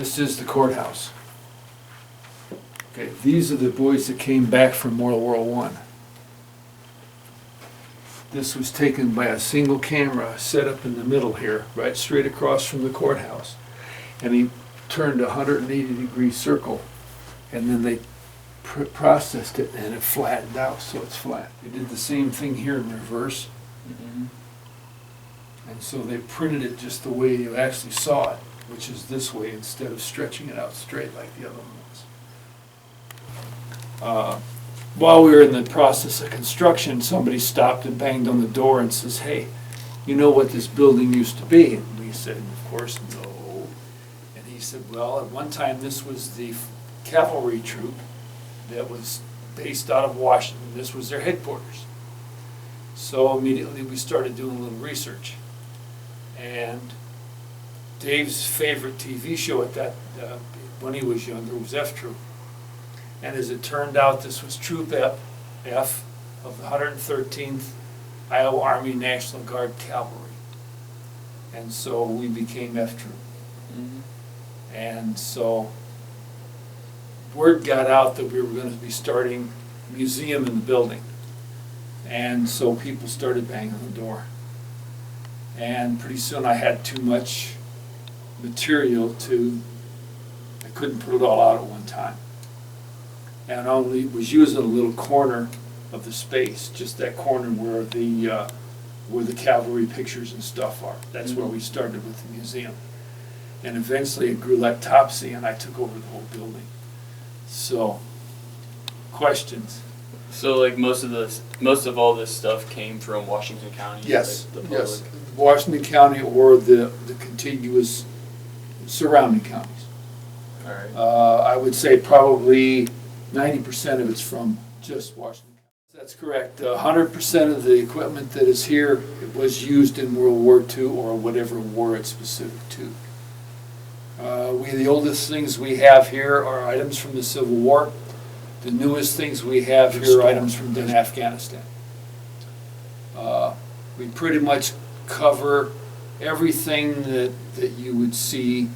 This is the courthouse. Okay, these are the boys that came back from World War I. This was taken by a single camera set up in the middle here, right straight across from the courthouse. And he turned a 180-degree circle, and then they processed it and it flattened out so it's flat. They did the same thing here in reverse. And so they printed it just the way you actually saw it, which is this way instead of stretching it out straight like the other ones. While we were in the process of construction, somebody stopped and banged on the door and says, "Hey, you know what this building used to be?" And we said, "Of course, no." And he said, "Well, at one time this was the cavalry troop that was based out of Washington. This was their headquarters." So immediately we started doing a little research. And Dave's favorite TV show at that, when he was younger, was F Troop. And as it turned out, this was Troop F of the 113th Iowa Army National Guard Cavalry. And so we became F Troop. And so word got out that we were going to be starting a museum in the building. And so people started banging on the door. And pretty soon I had too much material I couldn't put it all out at one time. And only was using a little corner of the space, just that corner where the cavalry pictures and stuff are. That's where we started with the museum. And eventually it grew like Topsy and I took over the whole building. So, questions? So like most of all this stuff came from Washington County? Yes, like the yes. Washington County or the contiguous surrounding counties. All right. I would say probably 90% of it's from just Washington County. That's correct. 100% of the equipment that is here was used in World War II or whatever war it's specific to. The oldest things we have here are items from the Civil War. The newest things we have here are items from Afghanistan. We pretty much cover everything that you would see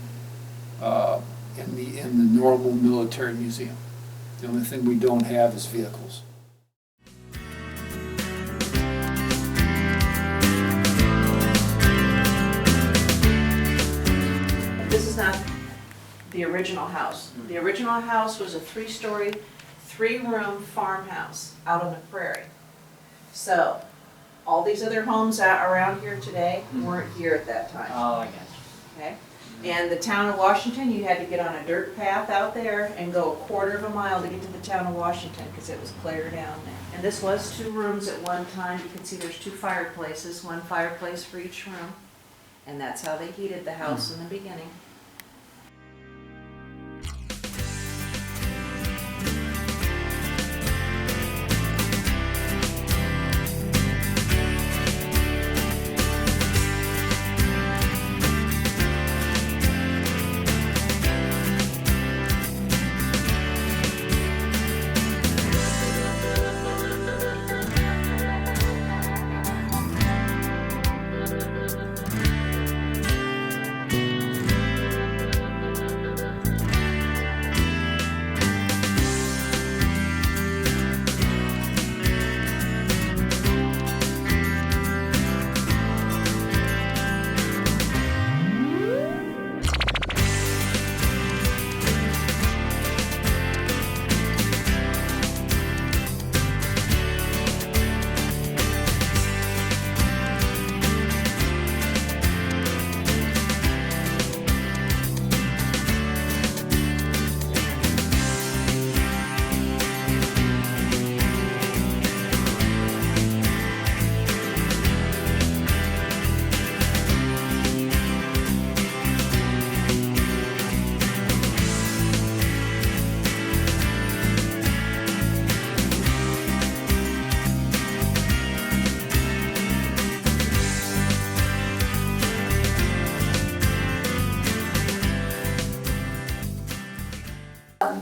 in the normal military museum. The only thing we don't have is vehicles. This is not the original house. The original house was a 3-story, 3-room farmhouse out on the prairie. So, all these other homes out around here today weren't here at that time. Oh, I got you. Okay? And the town of Washington, you had to get on a dirt path out there and go a quarter of a mile to get to the town of Washington because it was clear down there. And this was 2 rooms at one time. You can see there's 2 fireplaces, 1 fireplace for each room. And that's how they heated the house in the beginning.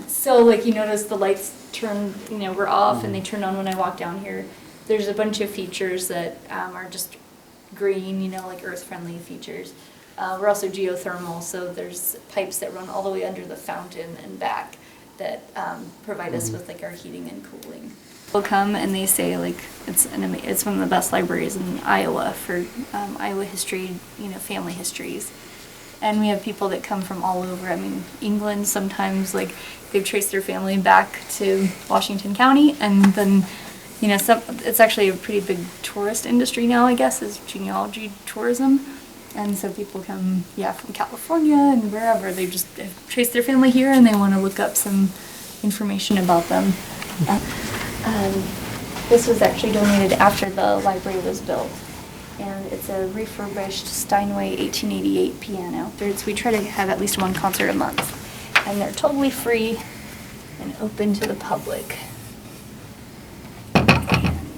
So like you notice the lights turn, were off and they turned on when I walked down here. There's a bunch of features that are just green, like earth-friendly features. We're also geothermal, so there's pipes that run all the way under the fountain and back that provide us with like our heating and cooling. People come and they say like it's one of the best libraries in Iowa for Iowa history, family histories. And we have people that come from all over. I mean, England sometimes, like, they've traced their family back to Washington County, and then, it's actually a pretty big tourist industry now, I guess, is genealogy tourism. And so people come, from California and wherever. They just trace their family here, and they want to look up some information about them. This was actually donated after the library was built. And it's a refurbished Steinway 1888 piano. We try to have at least one concert a month. And they're totally free and open to the public. And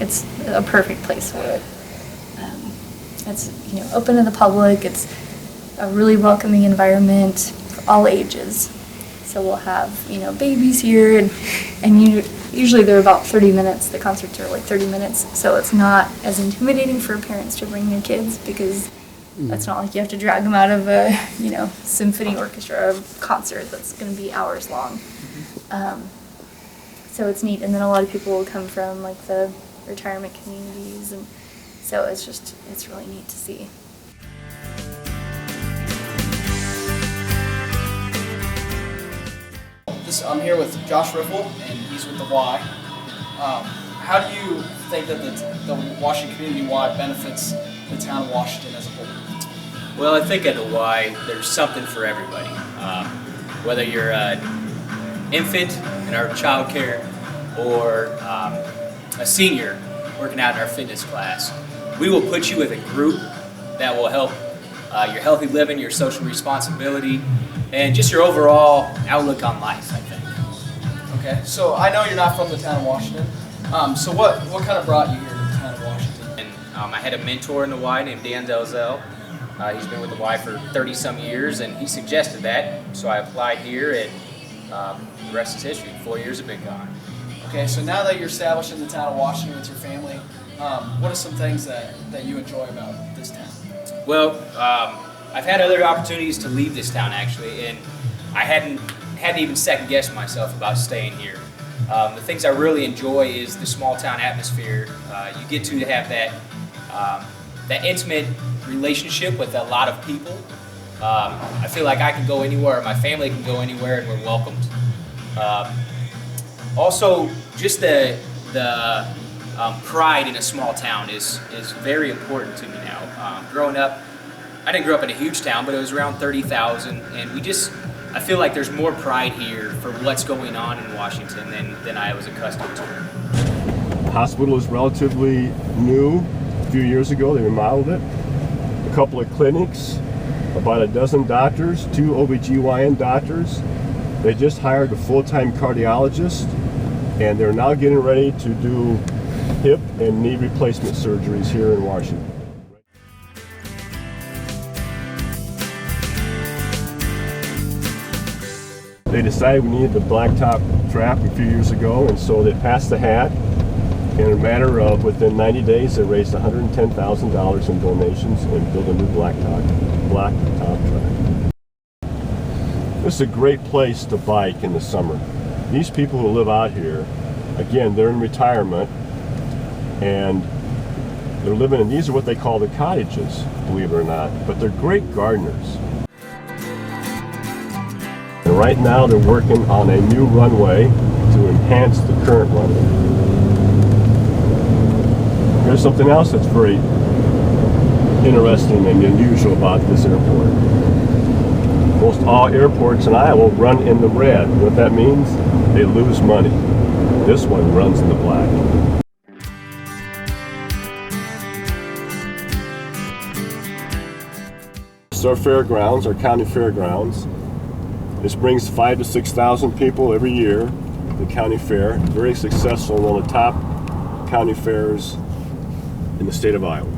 it's a perfect place for it. It's open to the public. It's a really welcoming environment for all ages. So we'll have babies here, and usually they're about 30 minutes. The concerts are like 30 minutes, so it's not as intimidating for parents to bring their kids because it's not like you have to drag them out of a symphony orchestra or concert that's going to be hours long. So it's neat, and then a lot of people will come from like the retirement communities, and so it's really neat to see. I'm here with Josh Riffle, and he's with the Y. How do you think that the Washington Community Y benefits the town of Washington as a whole? Well, I think at the Y, there's something for everybody. Whether you're an infant in our child care or a senior working out in our fitness class, we will put you with a group that will help your healthy living, your social responsibility, and just your overall outlook on life, I think. Okay, so I know you're not from the town of Washington. So what kind of brought you here to the town of Washington? And I had a mentor in the Y named Dan Delzell. He's been with the Y for 30-some years, and he suggested that, so I applied here, and the rest is history. 4 years have been gone. Okay, so now that you're established in the town of Washington with your family, what are some things that you enjoy about this town? Well, I've had other opportunities to leave this town actually, and I hadn't even second guessed myself about staying here. The things I really enjoy is the small town atmosphere. You get to have that intimate relationship with a lot of people. I feel like I can go anywhere, my family can go anywhere, and we're welcomed. Also, just the pride in a small town is very important to me now. Growing up, I didn't grow up in a huge town, but it was around 30,000, and I feel like there's more pride here for what's going on in Washington than I was accustomed to. The hospital is relatively new. A few years ago, they remodeled it. A couple of clinics, about a dozen doctors, 2 OBGYN doctors. They just hired a full-time cardiologist, and they're now getting ready to do hip and knee replacement surgeries here in Washington. They decided we needed the blacktop trap a few years ago, and so they passed the hat. In a matter of within 90 days, they raised $110,000 in donations and built a new blacktop track. This is a great place to bike in the summer. These people who live out here, again, they're in retirement, and they're living in, these are what they call the cottages, believe it or not, but they're great gardeners. And right now they're working on a new runway to enhance the current runway. Here's something else that's very interesting and unusual about this airport. Most all airports in Iowa run in the red. What that means? They lose money. This one runs in the black. This is our fairgrounds, our county fairgrounds. This brings 5,000 to 6,000 people every year, the county fair. Very successful, one of the top county fairs in the state of Iowa.